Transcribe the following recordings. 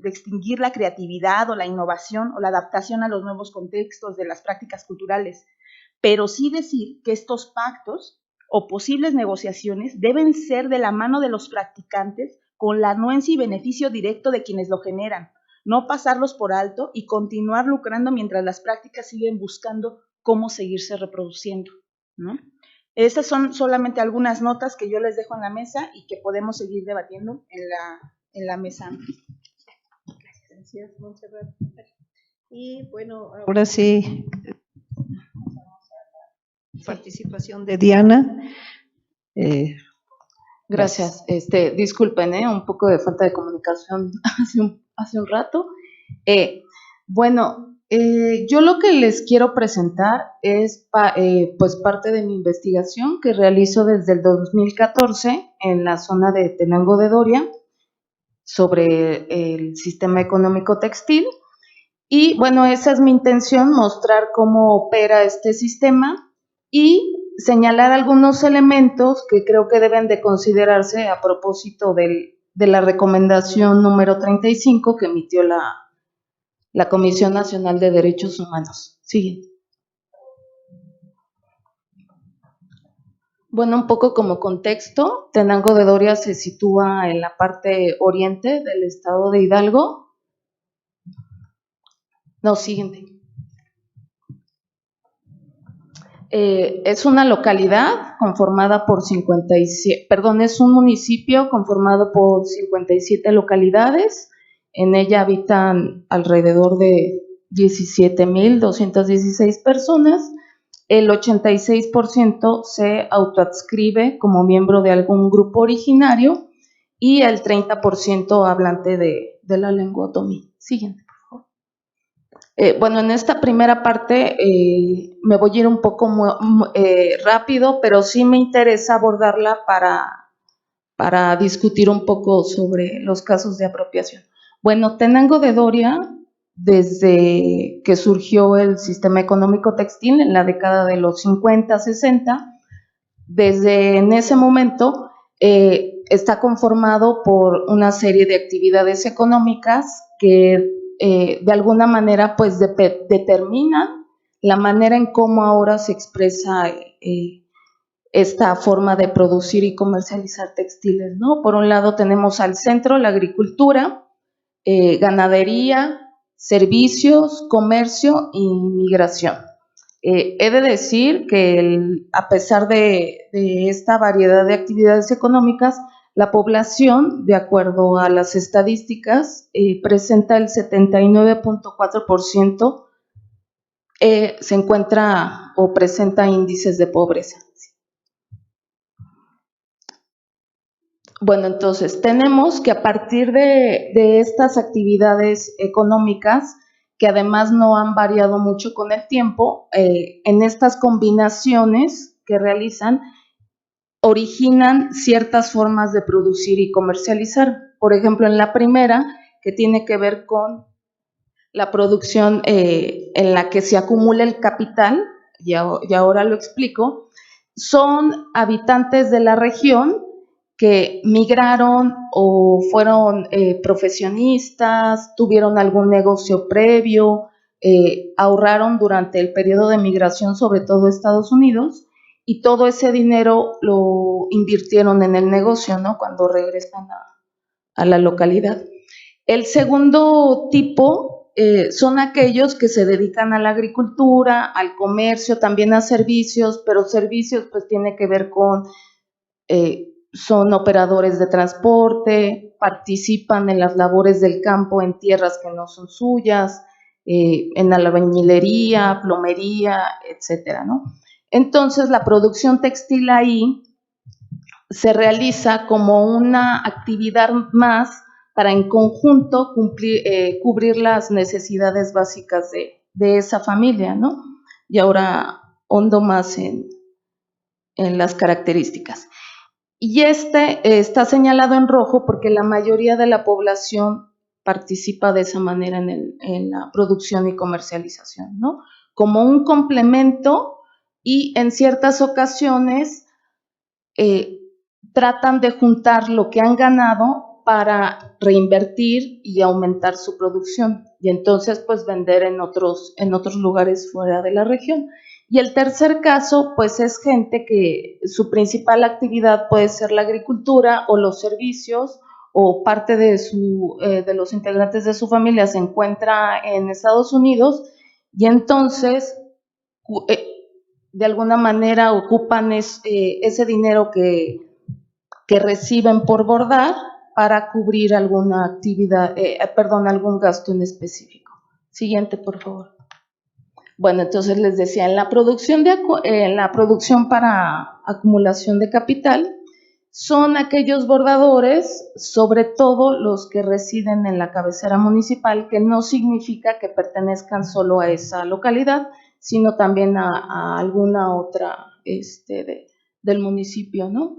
de extinguir la creatividad o la innovación o la adaptación a los nuevos contextos de las prácticas culturales, pero sí decir que estos pactos o posibles negociaciones deben ser de la mano de los practicantes con la anuencia y beneficio directo de quienes lo generan, no pasarlos por alto y continuar lucrando mientras las prácticas siguen buscando cómo seguirse reproduciendo, ¿no? Estas son solamente algunas notas que yo les dejo en la mesa y que podemos seguir debatiendo en la mesa. Gracias, Montserrat. Y bueno, ahora sí, participación de Diana. Gracias. Disculpen, un poco de falta de comunicación hace un rato. Yo lo que les quiero presentar es pues parte de mi investigación que realizo desde el 2014 en la zona de Tenango de Doria sobre el sistema económico textil. Y bueno, esa es mi intención, mostrar cómo opera este sistema y señalar algunos elementos que creo que deben de considerarse a propósito de la recomendación número 35 que emitió la Comisión Nacional de Derechos Humanos. Siguiente. Bueno, un poco como contexto, Tenango de Doria se sitúa en la parte oriente del estado de Hidalgo. No, siguiente. Es una localidad conformada por 57, es un municipio conformado por 57 localidades. En ella habitan alrededor de 17,216 personas. El 86% se autoadscribe como miembro de algún grupo originario y el 30% hablante de la lengua otomí. Siguiente. Bueno, en esta primera parte me voy a ir un poco rápido, pero sí me interesa abordarla para discutir un poco sobre los casos de apropiación. Bueno, Tenango de Doria, desde que surgió el sistema económico textil en la década de los 50, 60, desde en ese momento está conformado por una serie de actividades económicas que de alguna manera pues determinan la manera en cómo ahora se expresa esta forma de producir y comercializar textiles, ¿no? Por un lado tenemos al centro la agricultura, ganadería, servicios, comercio y migración. He de decir que a pesar de esta variedad de actividades económicas, la población, de acuerdo a las estadísticas, presenta el 79.4%, se encuentra o presenta índices de pobreza. Bueno, entonces tenemos que a partir de estas actividades económicas, que además no han variado mucho con el tiempo, en estas combinaciones que realizan, originan ciertas formas de producir y comercializar. Por ejemplo, en la primera, que tiene que ver con la producción en la que se acumula el capital, y ahora lo explico, son habitantes de la región que migraron o fueron profesionistas, tuvieron algún negocio previo, ahorraron durante el periodo de migración, sobre todo a Estados Unidos, y todo ese dinero lo invirtieron en el negocio, ¿no? Cuando regresan a la localidad. El segundo tipo son aquellos que se dedican a la agricultura, al comercio, también a servicios, pero servicios pues tiene que ver con, son operadores de transporte, participan en las labores del campo en tierras que no son suyas, en albañilería, plomería, etcétera, ¿no? Entonces, la producción textil ahí se realiza como una actividad más para en conjunto cubrir las necesidades básicas de esa familia, ¿no? Y ahora hondo más en las características. Y está señalado en rojo porque la mayoría de la población participa de esa manera en la producción y comercialización, ¿no? Como un complemento. Y en ciertas ocasiones tratan de juntar lo que han ganado para reinvertir y aumentar su producción y entonces pues vender en otros lugares fuera de la región. Y el tercer caso pues es gente que su principal actividad puede ser la agricultura o los servicios, o parte de los integrantes de su familia se encuentra en Estados Unidos y entonces de alguna manera ocupan ese dinero que reciben por bordar para cubrir alguna actividad, algún gasto en específico. Siguiente, por favor. Bueno, entonces les decía, en la producción para acumulación de capital, son aquellos bordadores, sobre todo los que residen en la cabecera municipal, que no significa que pertenezcan solo a esa localidad, sino también a alguna otra del municipio, ¿no?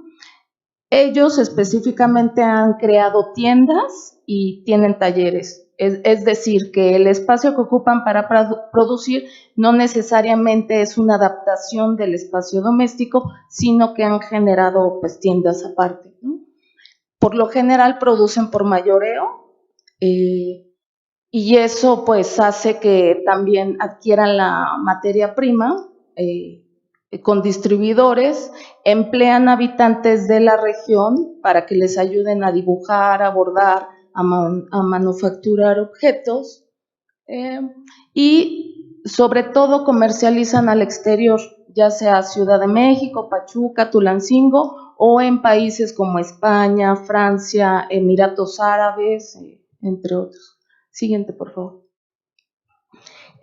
Ellos específicamente han creado tiendas y tienen talleres, es decir, que el espacio que ocupan para producir no necesariamente es una adaptación del espacio doméstico, sino que han generado pues tiendas aparte, ¿no? Por lo general producen por mayoreo y eso pues hace que también adquieran la materia prima con distribuidores, emplean habitantes de la región para que les ayuden a dibujar, a bordar, a manufacturar objetos y sobre todo comercializan al exterior, ya sea Ciudad de México, Pachuca, Tulancingo o en países como España, Francia, Emiratos Árabes, entre otros. Siguiente, por favor.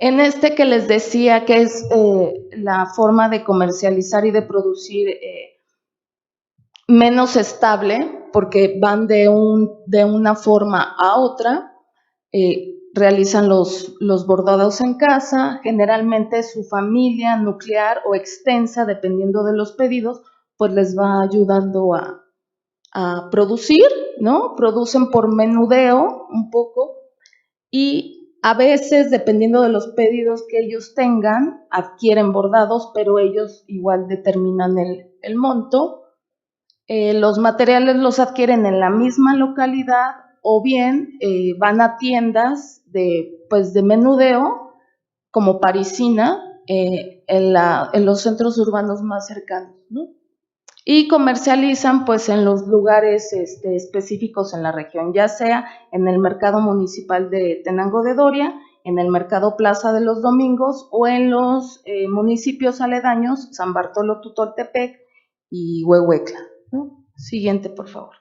En que les decía que es la forma de comercializar y de producir menos estable, porque van de una forma a otra, realizan los bordados en casa, generalmente su familia nuclear o extensa, dependiendo de los pedidos, pues les va ayudando a producir, ¿no? Producen por menudeo un poco y a veces, dependiendo de los pedidos que ellos tengan, adquieren bordados, pero ellos igual determinan el monto. Los materiales los adquieren en la misma localidad o bien van a tiendas de menudeo, como Parisina, en los centros urbanos más cercanos, ¿no? Y comercializan pues en los lugares específicos en la región, ya sea en el mercado municipal de Tenango de Doria, en el mercado Plaza de los Domingos o en los municipios aledaños, San Bartolo Tutoltepec y Huehuetla, ¿no? Siguiente, por favor.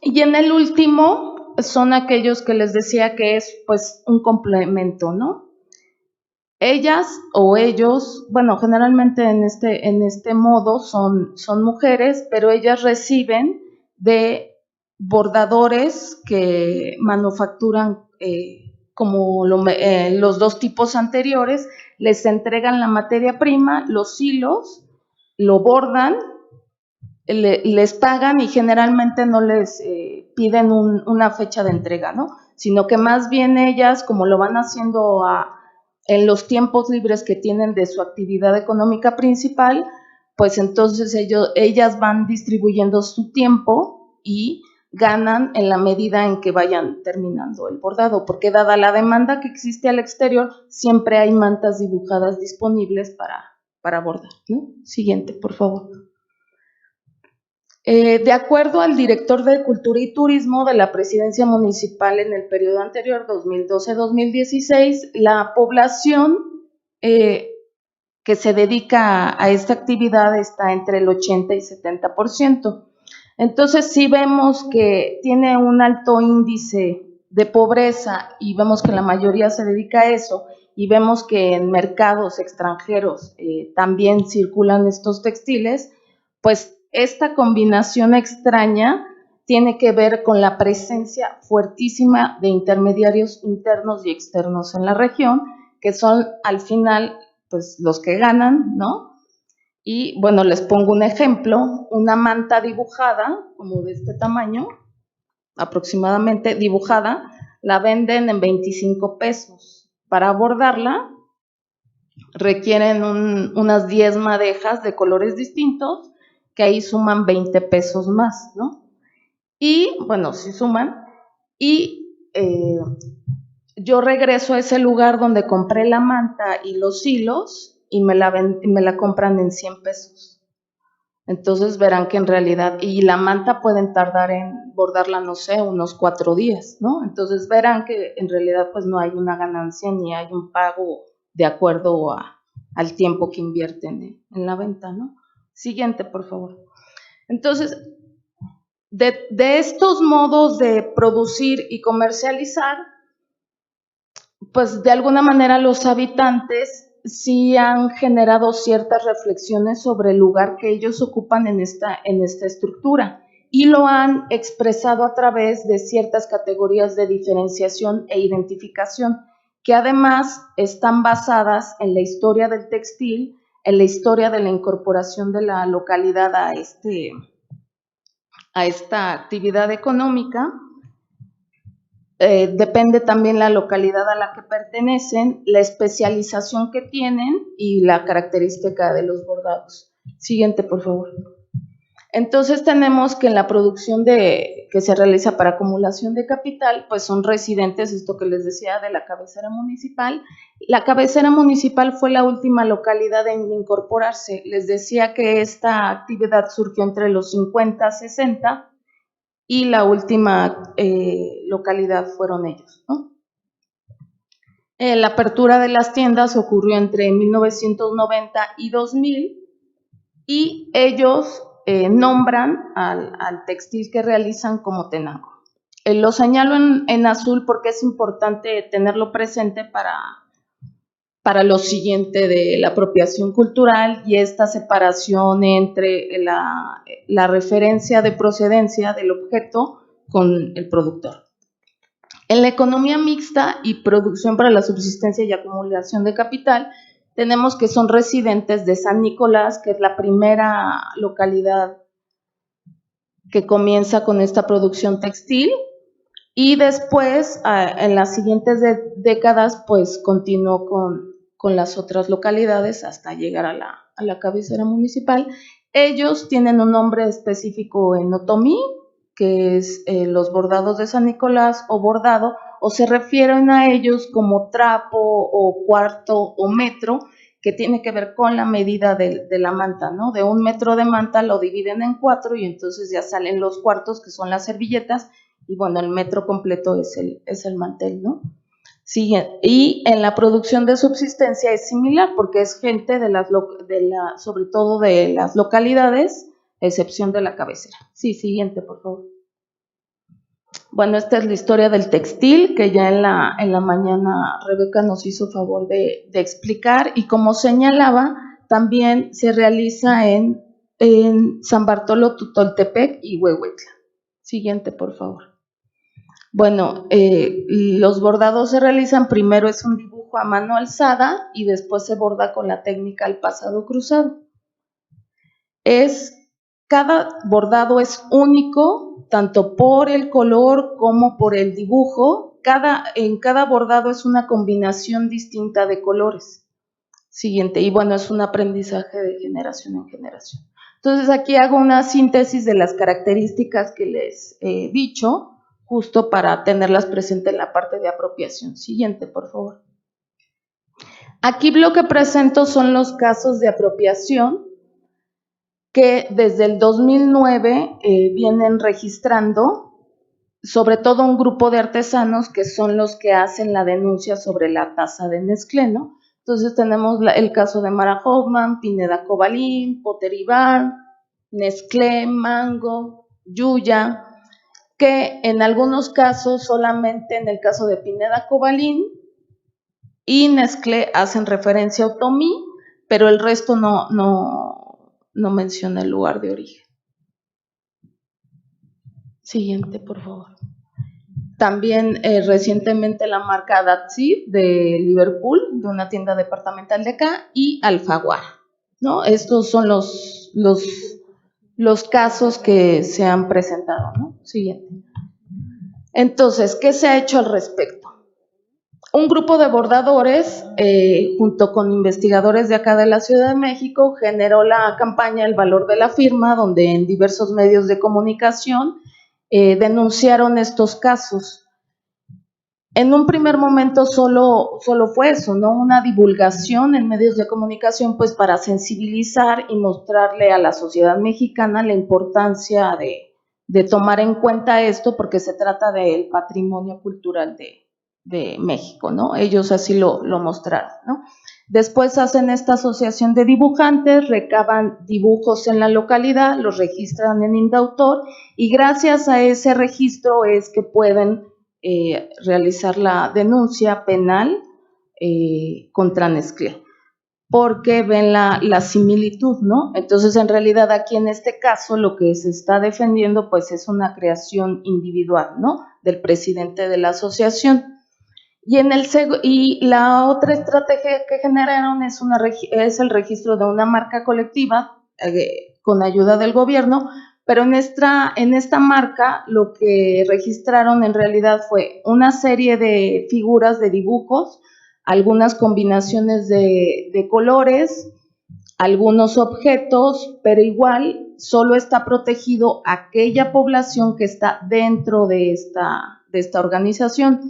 Y en el último son aquellos que les decía que es pues un complemento, ¿no? Ellas o ellos, bueno, generalmente en este modo son mujeres, pero ellas reciben de bordadores que manufacturan como los dos tipos anteriores, les entregan la materia prima, los hilos, lo bordan, les pagan y generalmente no les piden una fecha de entrega, ¿no? Sino que más bien ellas, como lo van haciendo en los tiempos libres que tienen de su actividad económica principal, pues entonces ellas van distribuyendo su tiempo y ganan en la medida en que vayan terminando el bordado, porque dada la demanda que existe al exterior, siempre hay mantas dibujadas disponibles para bordar, ¿no? Siguiente, por favor. De acuerdo al director de Cultura y Turismo de la Presidencia Municipal en el periodo anterior, 2012-2016, la población que se dedica a esta actividad está entre el 80 y 70%. Entonces, si vemos que tiene un alto índice de pobreza y vemos que la mayoría se dedica a eso y vemos que en mercados extranjeros también circulan estos textiles, pues esta combinación extraña tiene que ver con la presencia fuertísima de intermediarios internos y externos en la región, que son al final pues los que ganan, ¿no? Y bueno, les pongo un ejemplo, una manta dibujada, como de este tamaño, aproximadamente dibujada, la venden en 25 pesos. Para bordarla requieren unas 10 madejas de colores distintos, que ahí suman 20 pesos más, ¿no? Y, bueno, sí suman, y yo regreso a ese lugar donde compré la manta y los hilos y me la compran en 100 pesos. Entonces verán que en realidad, y la manta pueden tardar en bordarla, no sé, unos 4 días, ¿no? Entonces verán que en realidad pues no hay una ganancia ni hay un pago de acuerdo al tiempo que invierten en la venta, ¿no? Siguiente, por favor. Entonces, de estos modos de producir y comercializar, pues de alguna manera los habitantes sí han generado ciertas reflexiones sobre el lugar que ellos ocupan en esta estructura y lo han expresado a través de ciertas categorías de diferenciación e identificación que además están basadas en la historia del textil, en la historia de la incorporación de la localidad a esta actividad económica. Depende también la localidad a la que pertenecen, la especialización que tienen y la característica de los bordados. Siguiente, por favor. Entonces tenemos que en la producción que se realiza para acumulación de capital, pues son residentes, esto que les decía, de la cabecera municipal. La cabecera municipal fue la última localidad en incorporarse. Les decía que esta actividad surgió entre los 50 y 60 y la última localidad fueron ellos, ¿no? La apertura de las tiendas ocurrió entre 1990 y 2000 y ellos nombran al textil que realizan como Tenango. Lo señalo en azul porque es importante tenerlo presente para lo siguiente de la apropiación cultural y esta separación entre la referencia de procedencia del objeto con el productor. En la economía mixta y producción para la subsistencia y acumulación de capital, tenemos que son residentes de San Nicolás, que es la primera localidad que comienza con esta producción textil, y después, en las siguientes décadas, pues continuó con las otras localidades hasta llegar a la cabecera municipal. Ellos tienen un nombre específico en otomí, que es los bordados de San Nicolás o bordado, o se refieren a ellos como trapo o cuarto o metro, que tiene que ver con la medida de la manta, ¿no? De 1 metro de manta lo dividen en 4 y entonces ya salen los cuartos, que son las servilletas, y bueno, el metro completo es el mantel, ¿no? Sí, y en la producción de subsistencia es similar, porque es gente sobre todo de las localidades, excepción de la cabecera. Sí, siguiente, por favor. Bueno, esta es la historia del textil, que ya en la mañana Rebeca nos hizo favor de explicar, y como señalaba, también se realiza en San Bartolo, Tutoltepec y Huehuetla. Siguiente, por favor. Bueno, los bordados se realizan, primero es un dibujo a mano alzada y después se borda con la técnica al pasado cruzado. Cada bordado es único, tanto por el color como por el dibujo. En cada bordado es una combinación distinta de colores. Siguiente, y bueno, es un aprendizaje de generación en generación. Entonces aquí hago una síntesis de las características que les he dicho, justo para tenerlas presentes en la parte de apropiación. Siguiente, por favor. Aquí lo que presento son los casos de apropiación que desde el 2009 vienen registrando, sobre todo un grupo de artesanos que son los que hacen la denuncia sobre la tasa de Nestlé, ¿no? Entonces tenemos el caso de Mara Hoffman, Pineda Cobalín, Pottery Barn, Nestlé, Mango, Yuya, que en algunos casos, solamente en el caso de Pineda Cobalín y Nestlé hacen referencia a otomí, pero el resto no menciona el lugar de origen. Siguiente, por favor. También recientemente la marca Datseed de Liverpool, de una tienda departamental de acá, y Alfaguara, ¿no? Estos son los casos que se han presentado, ¿no? Siguiente. Entonces, ¿qué se ha hecho al respecto? un grupo de bordadores, junto con investigadores de acá de la Ciudad de México, generó la campaña El Valor de la Firma, donde en diversos medios de comunicación denunciaron estos casos. En un primer momento solo fue eso, ¿no? Una divulgación en medios de comunicación, pues para sensibilizar y mostrarle a la sociedad mexicana la importancia de tomar en cuenta esto, porque se trata del patrimonio cultural de México, ¿no? Ellos así lo mostraron, ¿no? Después hacen esta asociación de dibujantes, recaban dibujos en la localidad, los registran en Indautor y gracias a ese registro es que pueden realizar la denuncia penal contra Nestlé, porque ven la similitud, ¿no? Entonces, en realidad, aquí en este caso, lo que se está defendiendo, pues, es una creación individual, ¿no? Del presidente de la asociación. Y la otra estrategia que generaron es el registro de una marca colectiva con ayuda del gobierno, pero en esta marca lo que registraron en realidad fue una serie de figuras de dibujos, algunas combinaciones de colores, algunos objetos, pero igual solo está protegido aquella población que está dentro de esta organización.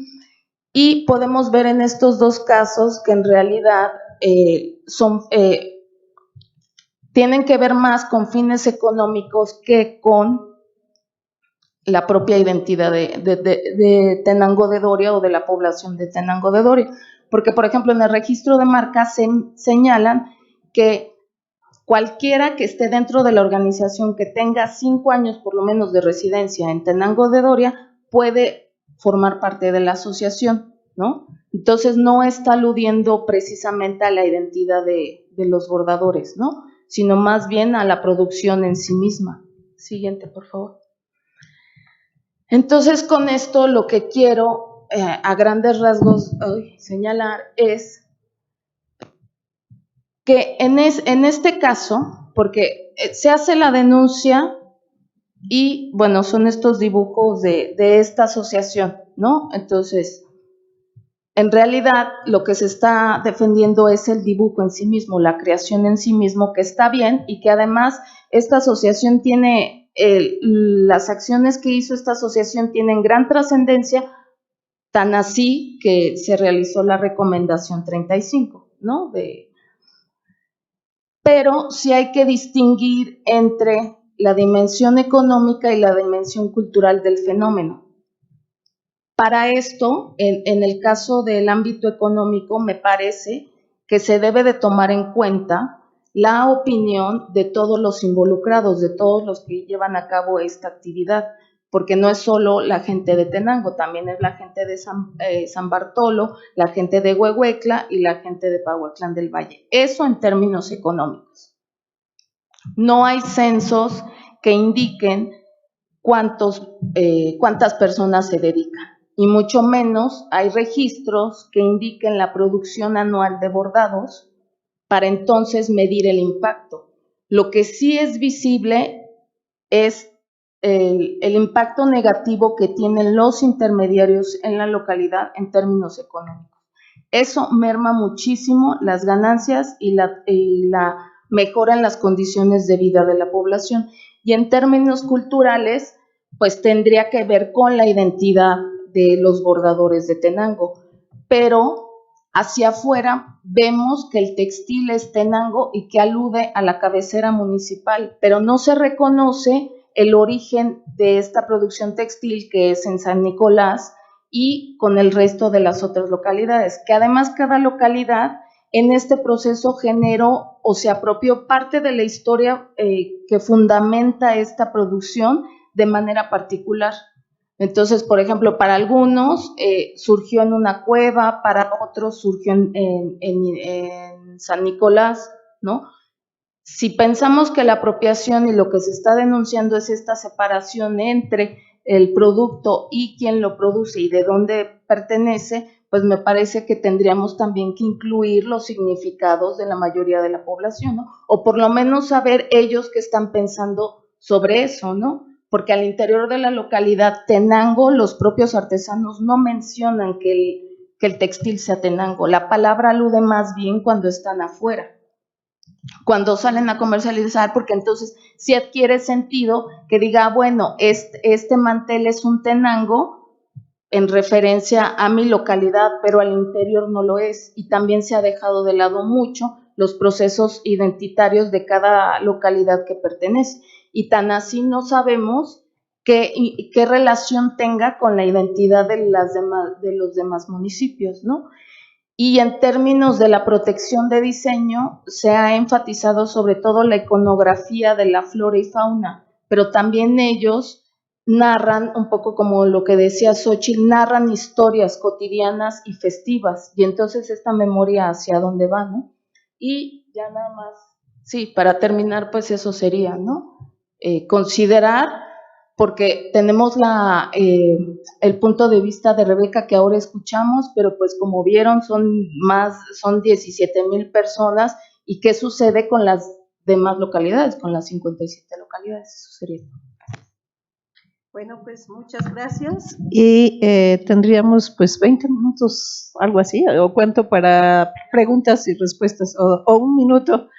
Y podemos ver en estos dos casos que en realidad tienen que ver más con fines económicos que con la propia identidad de Tenango de Doria o de la población de Tenango de Doria. Porque, por ejemplo, en el registro de marcas señalan que cualquiera que esté dentro de la organización que tenga 5 años por lo menos de residencia en Tenango de Doria puede formar parte de la asociación, ¿no? Entonces no está aludiendo precisamente a la identidad de los bordadores, ¿no? Sino más bien a la producción en sí misma. Siguiente, por favor. Entonces, con esto lo que quiero a grandes rasgos señalar es que en este caso, porque se hace la denuncia y, bueno, son estos dibujos de esta asociación, ¿no? Entonces, en realidad, lo que se está defendiendo es el dibujo en sí mismo, la creación en sí mismo, que está bien y que además esta asociación tiene, las acciones que hizo esta asociación tienen gran trascendencia, tan así que se realizó la recomendación 35, ¿no? Pero sí hay que distinguir entre la dimensión económica y la dimensión cultural del fenómeno. Para esto, en el caso del ámbito económico, me parece que se debe de tomar en cuenta la opinión de todos los involucrados, de todos los que llevan a cabo esta actividad, porque no es solo la gente de Tenango, también es la gente de San Bartolo, la gente de Huehuetla y la gente de Pahuatlán del Valle. Eso en términos económicos. No hay censos que indiquen cuántas personas se dedican. Y mucho menos hay registros que indiquen la producción anual de bordados para entonces medir el impacto. Lo que sí es visible es el impacto negativo que tienen los intermediarios en la localidad en términos económicos. Eso merma muchísimo las ganancias y la mejora en las condiciones de vida de la población. Y en términos culturales, pues tendría que ver con la identidad de los bordadores de Tenango, pero hacia afuera vemos que el textil es Tenango y que alude a la cabecera municipal, pero no se reconoce el origen de esta producción textil que es en San Nicolás y con el resto de las otras localidades, que además cada localidad en este proceso generó o se apropió parte de la historia que fundamenta esta producción de manera particular. Entonces, por ejemplo, para algunos surgió en una cueva, para otros surgió en San Nicolás, ¿no? Si pensamos que la apropiación y lo que se está denunciando es esta separación entre el producto y quién lo produce y de dónde pertenece, pues me parece que tendríamos también que incluir los significados de la mayoría de la población, ¿no? O por lo menos saber ellos qué están pensando sobre eso, ¿no? Porque al interior de la localidad Tenango, los propios artesanos no mencionan que que el textil sea Tenango. La palabra alude más bien cuando están afuera, cuando salen a comercializar, porque entonces sí adquiere sentido que diga, bueno, este mantel es un Tenango en referencia a mi localidad, pero al interior no lo es, y también se ha dejado de lado mucho los procesos identitarios de cada localidad que pertenece, y tan así no sabemos qué relación tenga con la identidad de los demás municipios, ¿no? Y en términos de la protección de diseño, se ha enfatizado sobre todo la iconografía de la flora y fauna, pero también ellos narran, un poco como lo que decía Xóchitl, narran historias cotidianas y festivas, y entonces esta memoria hacia dónde va, ¿no? Y ya nada más, sí, para terminar, pues eso sería, ¿no? Considerar, porque tenemos el punto de vista de Rebeca que ahora escuchamos, pero pues como vieron son 17,000 personas, y qué sucede con las demás localidades, con las 57 localidades, eso sería. Bueno, pues muchas gracias. Y tendríamos pues 20 minutos, algo así, o cuánto para preguntas y respuestas, o un minuto.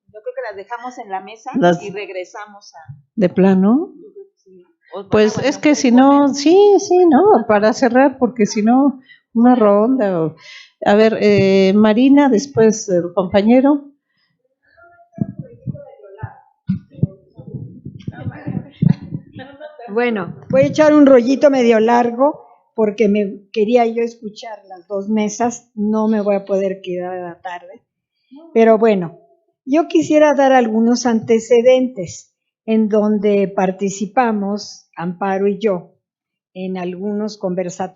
Yo creo que las dejamos en la mesa y regresamos a... ¿De plano? Pues es que si no, sí, no, para cerrar, porque si no, una ronda. A ver, Marina, después el compañero. Bueno, voy a echar un rollito medio largo porque me quería yo escuchar las dos mesas, no me voy a poder quedar a la tarde. Pero bueno, yo quisiera dar algunos antecedentes en donde participamos, Amparo y yo, en algunos conversatorios